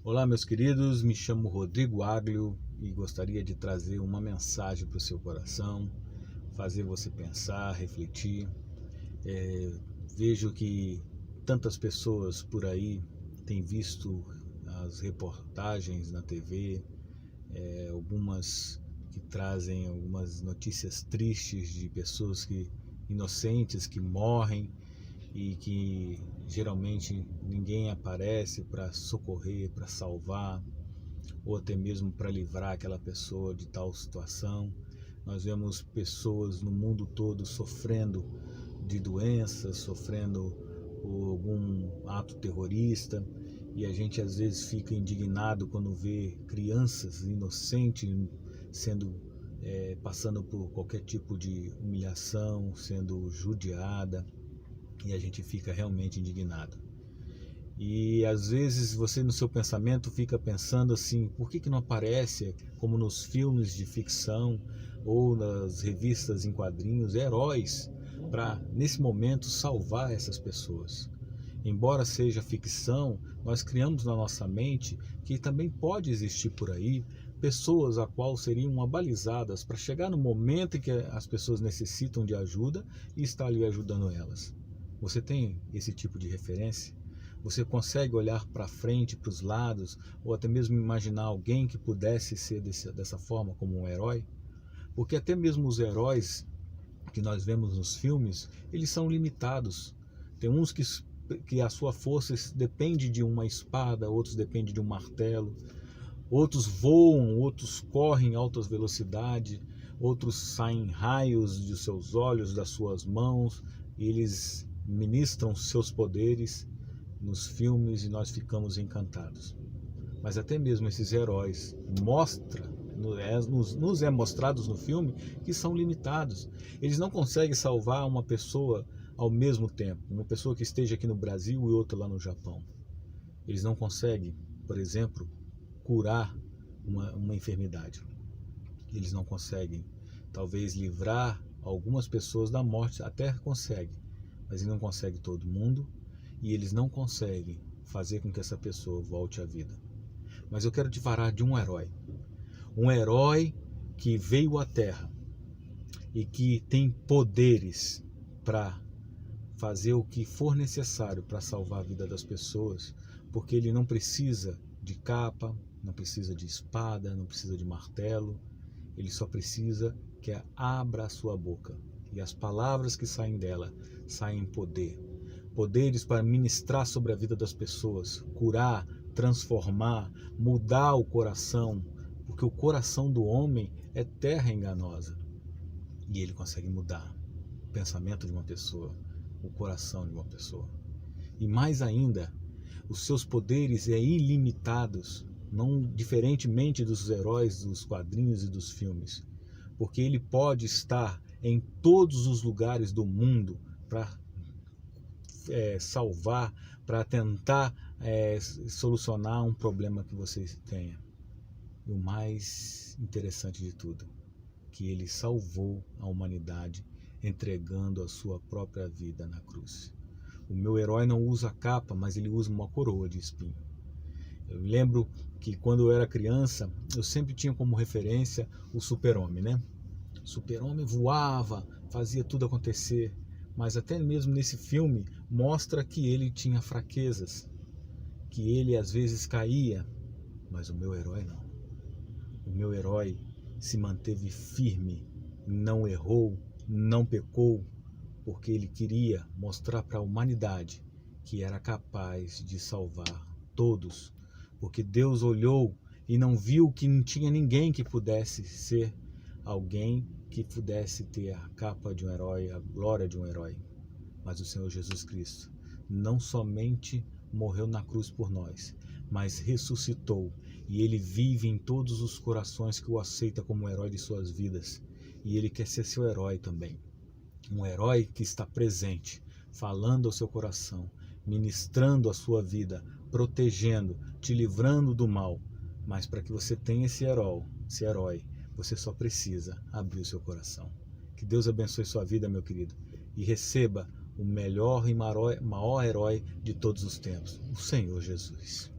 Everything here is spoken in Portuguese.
Olá, meus queridos, me chamo Rodrigo Aglio e gostaria de trazer uma mensagem para o seu coração, fazer você pensar, refletir. Vejo que tantas pessoas por aí têm visto as reportagens na TV, algumas que trazem algumas notícias tristes de pessoas inocentes que morrem e que geralmente ninguém aparece para socorrer, para salvar, ou até mesmo para livrar aquela pessoa de tal situação. Nós vemos pessoas no mundo todo sofrendo de doenças, sofrendo por algum ato terrorista, e a gente às vezes fica indignado quando vê crianças inocentes passando por qualquer tipo de humilhação, sendo judiada, e a gente fica realmente indignado. E às vezes você no seu pensamento fica pensando assim, por que não aparece, como nos filmes de ficção ou nas revistas em quadrinhos, heróis para nesse momento salvar essas pessoas? Embora seja ficção, nós criamos na nossa mente que também pode existir por aí pessoas a qual seriam abalizadas para chegar no momento em que as pessoas necessitam de ajuda e estar ali ajudando elas. Você tem esse tipo de referência? Você consegue olhar para frente, para os lados, ou até mesmo imaginar alguém que pudesse ser dessa forma como um herói? Porque até mesmo os heróis que nós vemos nos filmes, eles são limitados. Tem uns que a sua força depende de uma espada, outros depende de um martelo, outros voam, outros correm em altas velocidades, outros saem raios de seus olhos, das suas mãos, e eles ministram seus poderes nos filmes e nós ficamos encantados. Mas até mesmo esses heróis nos é mostrados no filme que são limitados. Eles não conseguem salvar uma pessoa ao mesmo tempo, uma pessoa que esteja aqui no Brasil e outra lá no Japão. Eles não conseguem, por exemplo, curar uma enfermidade. Eles não conseguem, talvez, livrar algumas pessoas da morte, até conseguem, mas ele não consegue todo mundo, e eles não conseguem fazer com que essa pessoa volte à vida. Mas eu quero te falar de um herói que veio à Terra e que tem poderes para fazer o que for necessário para salvar a vida das pessoas, porque ele não precisa de capa, não precisa de espada, não precisa de martelo, ele só precisa que abra a sua boca e as palavras que saem dela saem em poderes para ministrar sobre a vida das pessoas, curar, transformar, mudar o coração, porque o coração do homem é terra enganosa e ele consegue mudar o pensamento de uma pessoa, o coração de uma pessoa. E mais ainda, os seus poderes é ilimitados, não diferentemente dos heróis dos quadrinhos e dos filmes, porque ele pode estar em todos os lugares do mundo para salvar, para tentar solucionar um problema que você tenha. E o mais interessante de tudo, que ele salvou a humanidade entregando a sua própria vida na cruz. O meu herói não usa capa, mas ele usa uma coroa de espinho. Eu lembro que quando eu era criança, eu sempre tinha como referência o Super-Homem, né? O Super-Homem voava, fazia tudo acontecer, mas até mesmo nesse filme mostra que ele tinha fraquezas, que ele às vezes caía, mas o meu herói não. O meu herói se manteve firme, não errou, não pecou, porque ele queria mostrar para a humanidade que era capaz de salvar todos, porque Deus olhou e não viu que não tinha ninguém que pudesse ser alguém que pudesse ter a capa de um herói, a glória de um herói. Mas o Senhor Jesus Cristo não somente morreu na cruz por nós, mas ressuscitou, e ele vive em todos os corações que o aceitam como herói de suas vidas, e ele quer ser seu herói também. Um herói que está presente, falando ao seu coração, ministrando a sua vida, protegendo, te livrando do mal. Mas para que você tenha esse herói, você só precisa abrir o seu coração. Que Deus abençoe sua vida, meu querido, e receba o melhor e maior herói de todos os tempos, o Senhor Jesus.